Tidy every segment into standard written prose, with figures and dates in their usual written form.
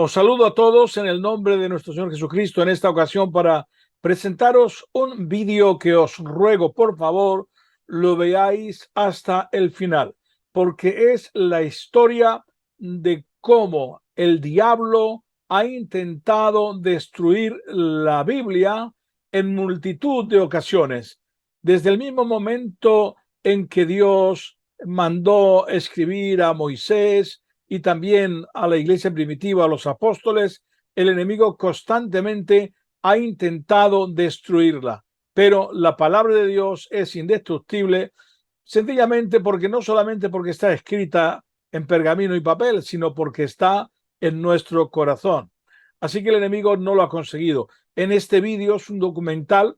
Os saludo a todos en el nombre de nuestro Señor Jesucristo en esta ocasión para presentaros un vídeo que os ruego, por favor, lo veáis hasta el final, porque es la historia de cómo el diablo ha intentado destruir la Biblia en multitud de ocasiones. Desde el mismo momento en que Dios mandó escribir a Moisés y también a la iglesia primitiva, a los apóstoles, el enemigo constantemente ha intentado destruirla. Pero la palabra de Dios es indestructible, sencillamente porque no solamente porque está escrita en pergamino y papel, sino porque está en nuestro corazón. Así que el enemigo no lo ha conseguido. En este vídeo es un documental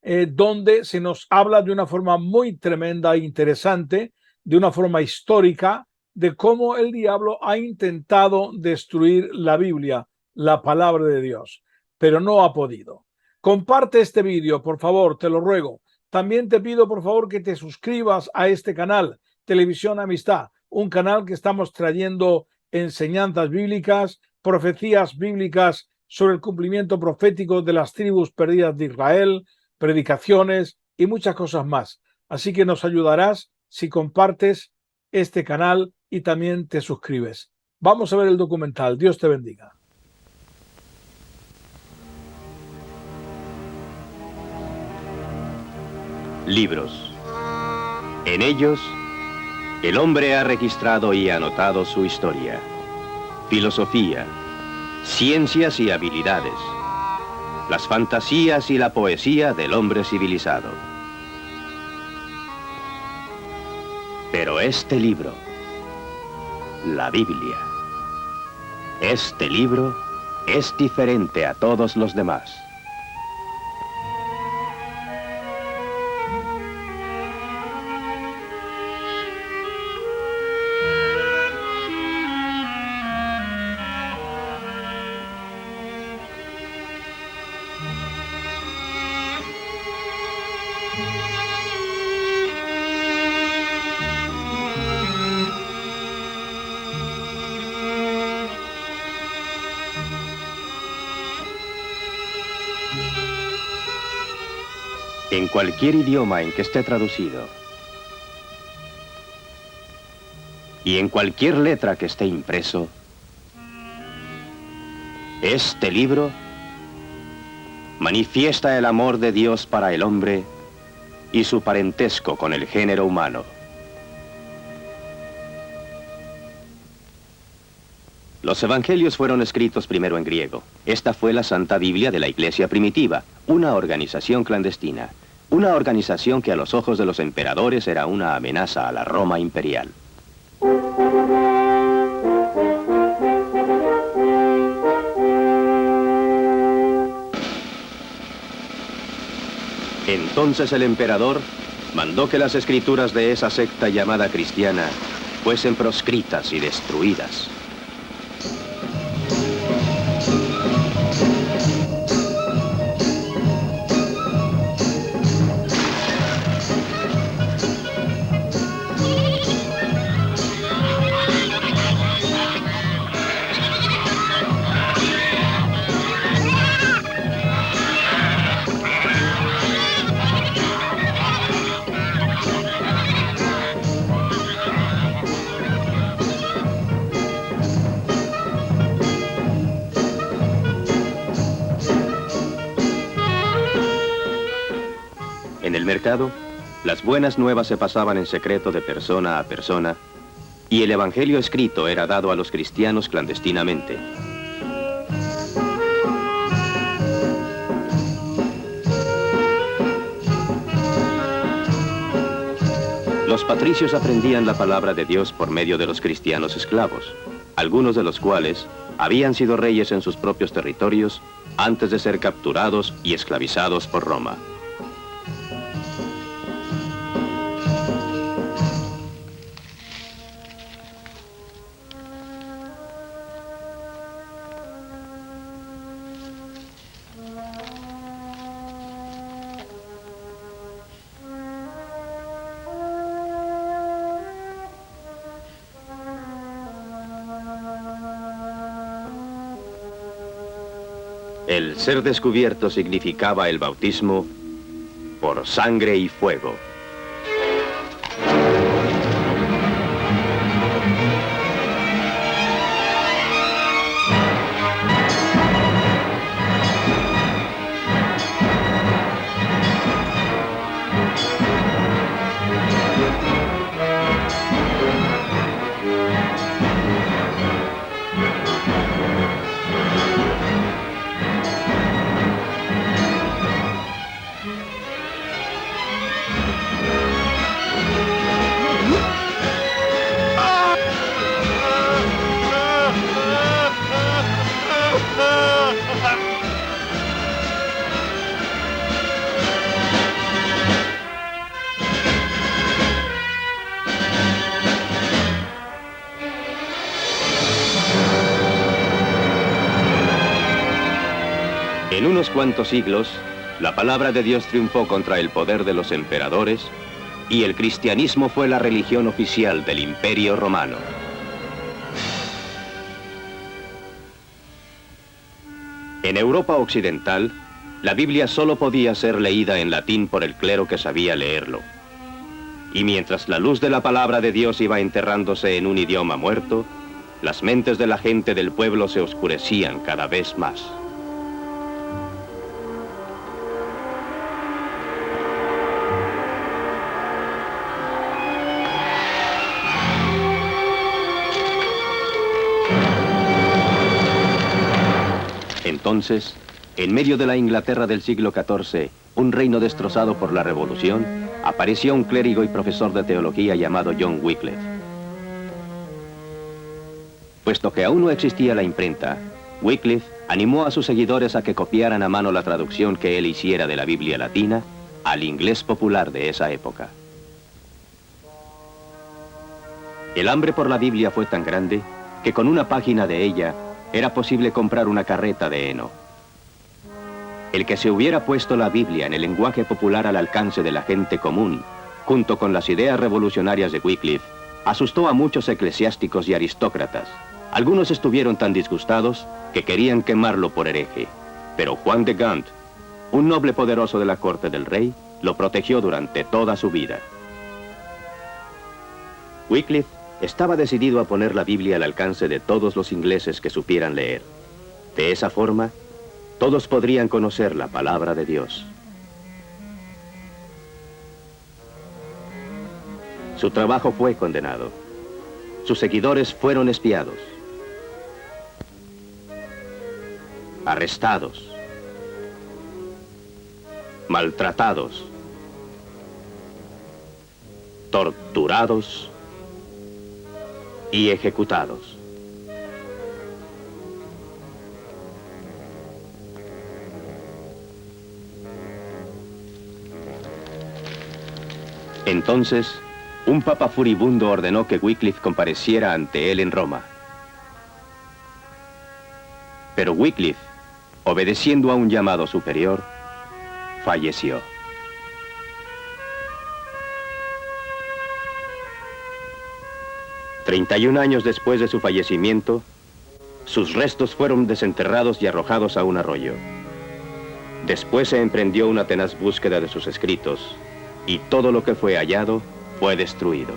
donde se nos habla de una forma muy tremenda e interesante, de una forma histórica, de cómo el diablo ha intentado destruir la Biblia, la palabra de Dios, pero no ha podido. Comparte este vídeo, por favor, te lo ruego. También te pido, por favor, que te suscribas a este canal, Televisión Amistad, un canal que estamos trayendo enseñanzas bíblicas, profecías bíblicas sobre el cumplimiento profético de las tribus perdidas de Israel, predicaciones y muchas cosas más. Así que nos ayudarás si compartes este canal y también te suscribes. Vamos a ver el documental. Dios te bendiga. Libros. En ellos, el hombre ha registrado y anotado su historia, filosofía, ciencias y habilidades, las fantasías y la poesía del hombre civilizado. Pero este libro, la Biblia, este libro es diferente a todos los demás. En cualquier idioma en que esté traducido y en cualquier letra que esté impreso, este libro manifiesta el amor de Dios para el hombre y su parentesco con el género humano. Los evangelios fueron escritos primero en griego. Esta fue la Santa Biblia de la Iglesia primitiva, una organización clandestina. Una organización que a los ojos de los emperadores era una amenaza a la Roma imperial. Entonces el emperador mandó que las escrituras de esa secta llamada cristiana fuesen proscritas y destruidas. En el mercado, las buenas nuevas se pasaban en secreto de persona a persona y el evangelio escrito era dado a los cristianos clandestinamente. Los patricios aprendían la palabra de Dios por medio de los cristianos esclavos, algunos de los cuales habían sido reyes en sus propios territorios antes de ser capturados y esclavizados por Roma. El ser descubierto significaba el bautismo por sangre y fuego. En unos cuantos siglos, la palabra de Dios triunfó contra el poder de los emperadores y el cristianismo fue la religión oficial del Imperio Romano. En Europa Occidental, la Biblia solo podía ser leída en latín por el clero que sabía leerlo. Y mientras la luz de la palabra de Dios iba enterrándose en un idioma muerto, las mentes de la gente del pueblo se oscurecían cada vez más. Entonces, en medio de la Inglaterra del siglo XIV, un reino destrozado por la Revolución, apareció un clérigo y profesor de teología llamado John Wycliffe. Puesto que aún no existía la imprenta, Wycliffe animó a sus seguidores a que copiaran a mano la traducción que él hiciera de la Biblia latina al inglés popular de esa época. El hambre por la Biblia fue tan grande que con una página de ella era posible comprar una carreta de heno. El que se hubiera puesto la Biblia en el lenguaje popular al alcance de la gente común, junto con las ideas revolucionarias de Wycliffe, asustó a muchos eclesiásticos y aristócratas. Algunos estuvieron tan disgustados que querían quemarlo por hereje, pero Juan de Gand, un noble poderoso de la corte del rey, lo protegió durante toda su vida. Wycliffe estaba decidido a poner la Biblia al alcance de todos los ingleses que supieran leer. De esa forma, todos podrían conocer la palabra de Dios. Su trabajo fue condenado. Sus seguidores fueron espiados, arrestados, maltratados, torturados y ejecutados. Entonces, un papa furibundo ordenó que Wycliffe compareciera ante él en Roma. Pero Wycliffe, obedeciendo a un llamado superior, falleció. "31 años después de su fallecimiento, sus restos fueron desenterrados y arrojados a un arroyo. Después se emprendió una tenaz búsqueda de sus escritos, y todo lo que fue hallado fue destruido.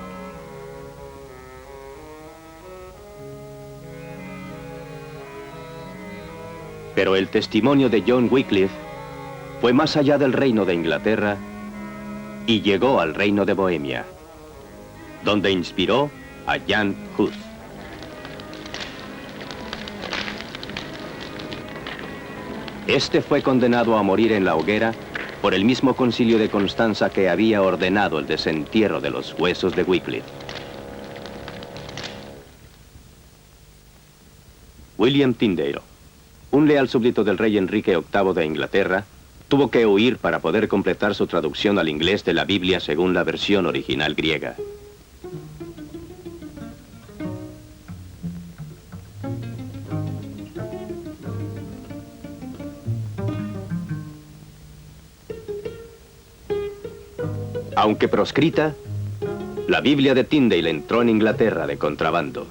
Pero el testimonio de John Wycliffe fue más allá del reino de Inglaterra y llegó al reino de Bohemia, donde inspiró a Jan Hus. Este fue condenado a morir en la hoguera por el mismo concilio de Constanza que había ordenado el desentierro de los huesos de Wycliffe. William Tyndale, un leal súbdito del rey Enrique VIII de Inglaterra, tuvo que huir para poder completar su traducción al inglés de la Biblia según la versión original griega. Aunque proscrita, la Biblia de Tyndale entró en Inglaterra de contrabando.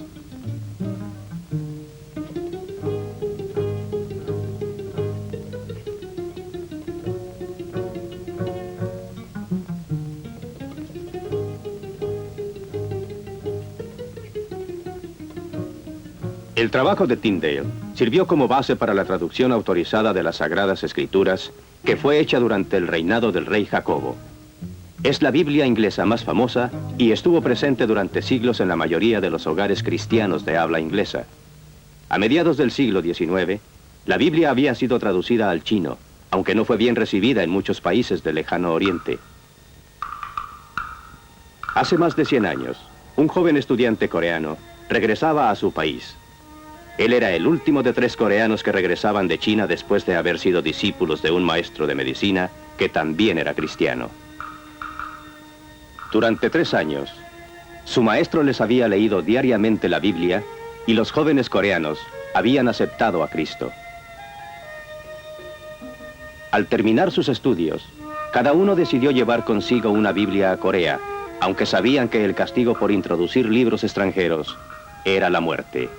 El trabajo de Tyndale sirvió como base para la traducción autorizada de las Sagradas Escrituras, que fue hecha durante el reinado del rey Jacobo. Es la Biblia inglesa más famosa y estuvo presente durante siglos en la mayoría de los hogares cristianos de habla inglesa. A mediados del siglo XIX, la Biblia había sido traducida al chino, aunque no fue bien recibida en muchos países del lejano oriente. Hace más de 100 años, un joven estudiante coreano regresaba a su país. Él era el último de 3 coreanos que regresaban de China después de haber sido discípulos de un maestro de medicina que también era cristiano. Durante 3 años, su maestro les había leído diariamente la Biblia y los jóvenes coreanos habían aceptado a Cristo. Al terminar sus estudios, cada uno decidió llevar consigo una Biblia a Corea, aunque sabían que el castigo por introducir libros extranjeros era la muerte.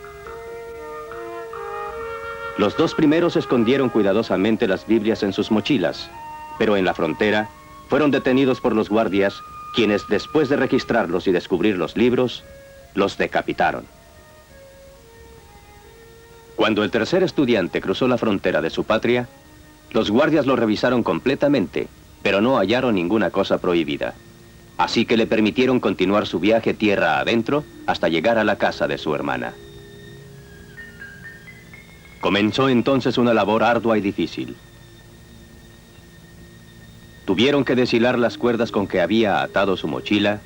Los 2 primeros escondieron cuidadosamente las Biblias en sus mochilas, pero en la frontera fueron detenidos por los guardias, quienes después de registrarlos y descubrir los libros, los decapitaron. Cuando el tercer estudiante cruzó la frontera de su patria, los guardias lo revisaron completamente, pero no hallaron ninguna cosa prohibida. Así que le permitieron continuar su viaje tierra adentro hasta llegar a la casa de su hermana. Comenzó entonces una labor ardua y difícil. Tuvieron que deshilar las cuerdas con que había atado su mochila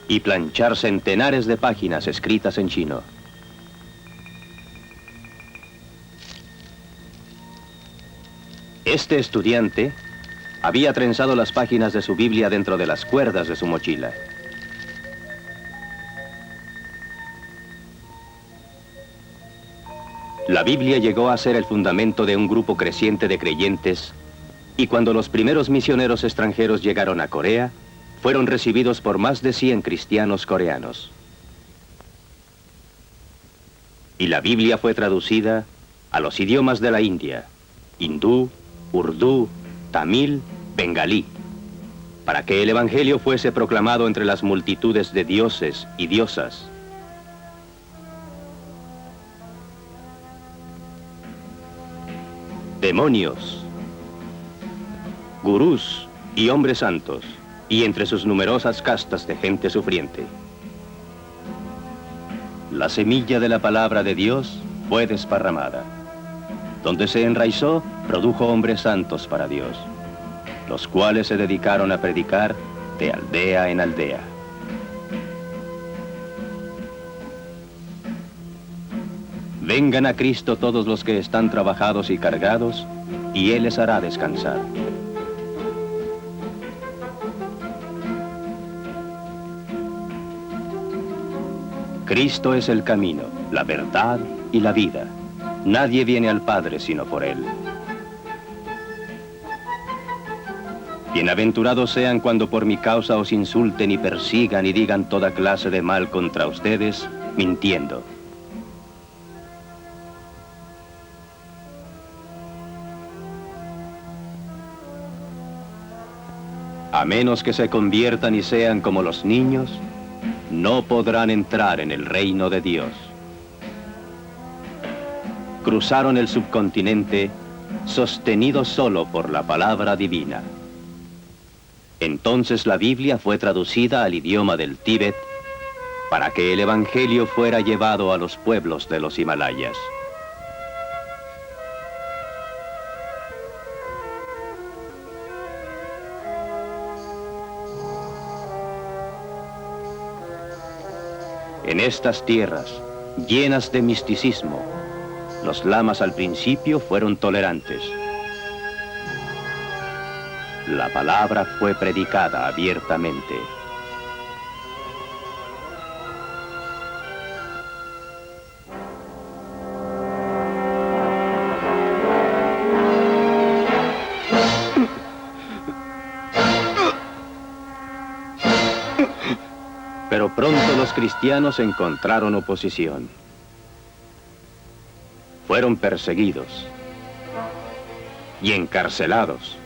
y planchar centenares de páginas escritas en chino. Este estudiante había trenzado las páginas de su Biblia dentro de las cuerdas de su mochila. La Biblia llegó a ser el fundamento de un grupo creciente de creyentes, y cuando los primeros misioneros extranjeros llegaron a Corea, fueron recibidos por más de 100 cristianos coreanos. Y la Biblia fue traducida a los idiomas de la India: hindú, urdú, tamil, bengalí, para que el Evangelio fuese proclamado entre las multitudes de dioses y diosas. Demonios, gurús y hombres santos, y entre sus numerosas castas de gente sufriente. La semilla de la palabra de Dios fue desparramada. Donde se enraizó, produjo hombres santos para Dios, los cuales se dedicaron a predicar de aldea en aldea. Vengan a Cristo todos los que están trabajados y cargados, y Él les hará descansar. Cristo es el camino, la verdad y la vida. Nadie viene al Padre sino por Él. Bienaventurados sean cuando por mi causa os insulten y persigan y digan toda clase de mal contra ustedes, mintiendo. A menos que se conviertan y sean como los niños, no podrán entrar en el reino de Dios. Cruzaron el subcontinente sostenidos solo por la palabra divina. Entonces la Biblia fue traducida al idioma del Tíbet para que el Evangelio fuera llevado a los pueblos de los Himalayas. En estas tierras, llenas de misticismo, los lamas al principio fueron tolerantes. La palabra fue predicada abiertamente. Pero pronto los cristianos encontraron oposición. Fueron perseguidos y encarcelados.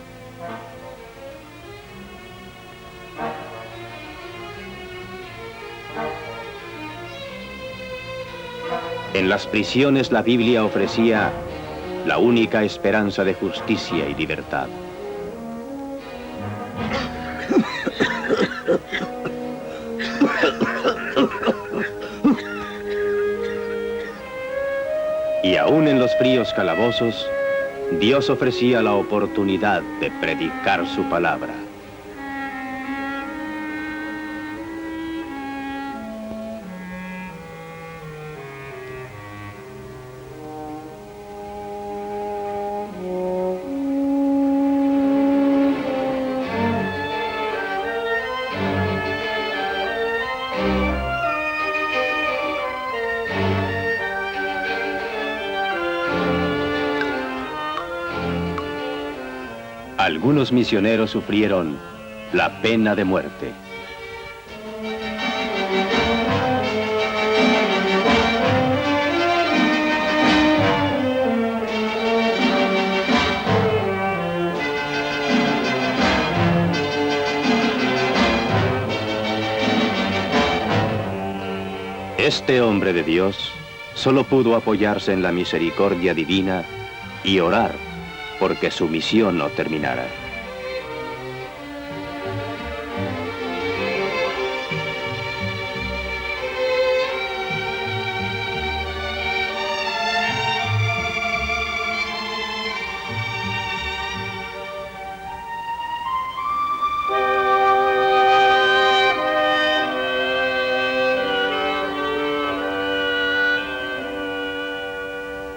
En las prisiones la Biblia ofrecía la única esperanza de justicia y libertad. Y aún en los fríos calabozos, Dios ofrecía la oportunidad de predicar su palabra. Algunos misioneros sufrieron la pena de muerte. Este hombre de Dios solo pudo apoyarse en la misericordia divina y orar porque su misión no terminara.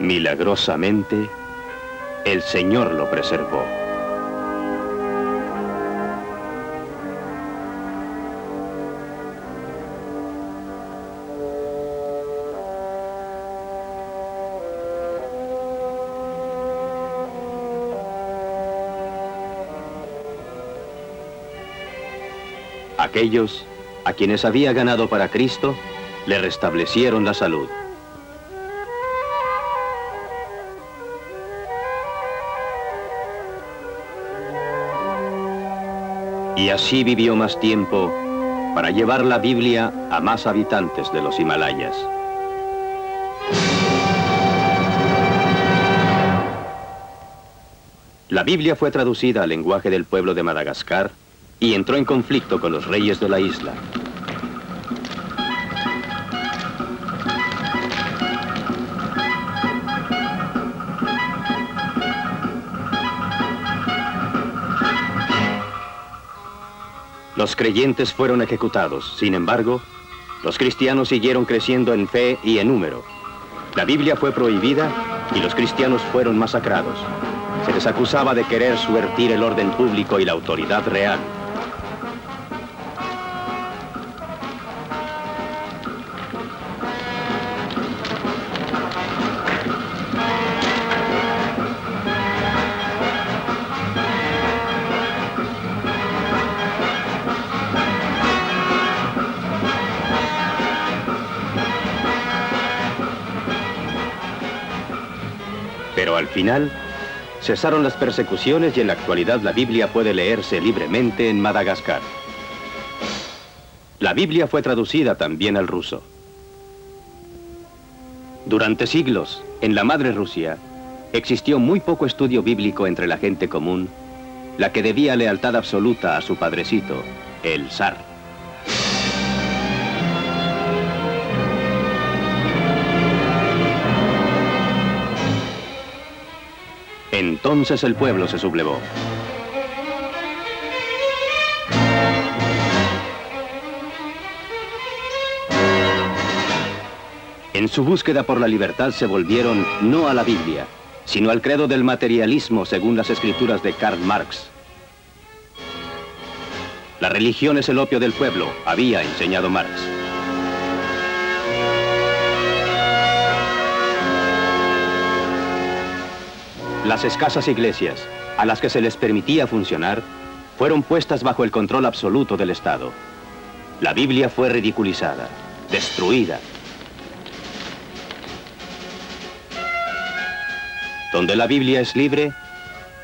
Milagrosamente, el Señor lo preservó. Aquellos a quienes había ganado para Cristo, le restablecieron la salud. Y así vivió más tiempo para llevar la Biblia a más habitantes de los Himalayas. La Biblia fue traducida al lenguaje del pueblo de Madagascar y entró en conflicto con los reyes de la isla. Los creyentes fueron ejecutados. Sin embargo, los cristianos siguieron creciendo en fe y en número. La Biblia fue prohibida y los cristianos fueron masacrados. Se les acusaba de querer subvertir el orden público y la autoridad real. Pero al final, cesaron las persecuciones y en la actualidad la Biblia puede leerse libremente en Madagascar. La Biblia fue traducida también al ruso. Durante siglos, en la madre Rusia, existió muy poco estudio bíblico entre la gente común, la que debía lealtad absoluta a su padrecito, el zar. Entonces el pueblo se sublevó. En su búsqueda por la libertad se volvieron no a la Biblia, sino al credo del materialismo según las escrituras de Karl Marx. La religión es el opio del pueblo, había enseñado Marx. Las escasas iglesias, a las que se les permitía funcionar, fueron puestas bajo el control absoluto del Estado. La Biblia fue ridiculizada, destruida. Donde la Biblia es libre,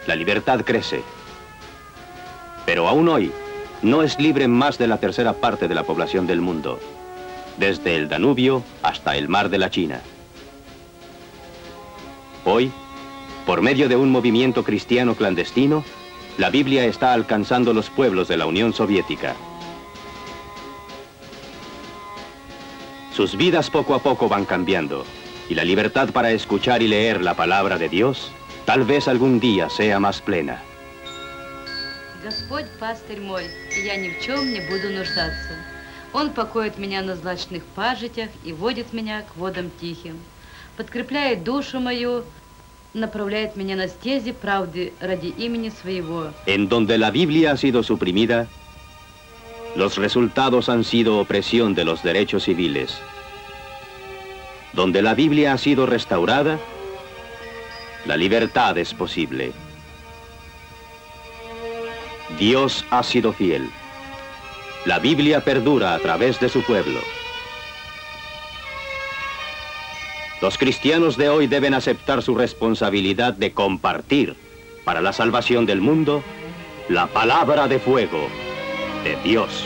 la libertad crece. Pero aún hoy, no es libre más de la tercera parte de la población del mundo. desde el Danubio hasta el Mar de la China. Hoy, por medio de un movimiento cristiano clandestino, la Biblia está alcanzando los pueblos de la Unión Soviética. Sus vidas poco a poco van cambiando, y la libertad para escuchar y leer la palabra de Dios tal vez algún día sea más plena. Господь пастырь мой, и я ни в чем не буду нуждаться. Он покоит меня на злачных пажитях и водит меня к водам тихим. Подкрепляет душу мою, направляет меня на стези правды ради имени своего. En donde la Biblia ha sido suprimida, los resultados han sido opresión de los derechos civiles. Donde la Biblia ha sido restaurada, la libertad es posible. Dios ha sido fiel. La Biblia perdura a través de su pueblo. Los cristianos de hoy deben aceptar su responsabilidad de compartir, para la salvación del mundo, la palabra de fuego de Dios.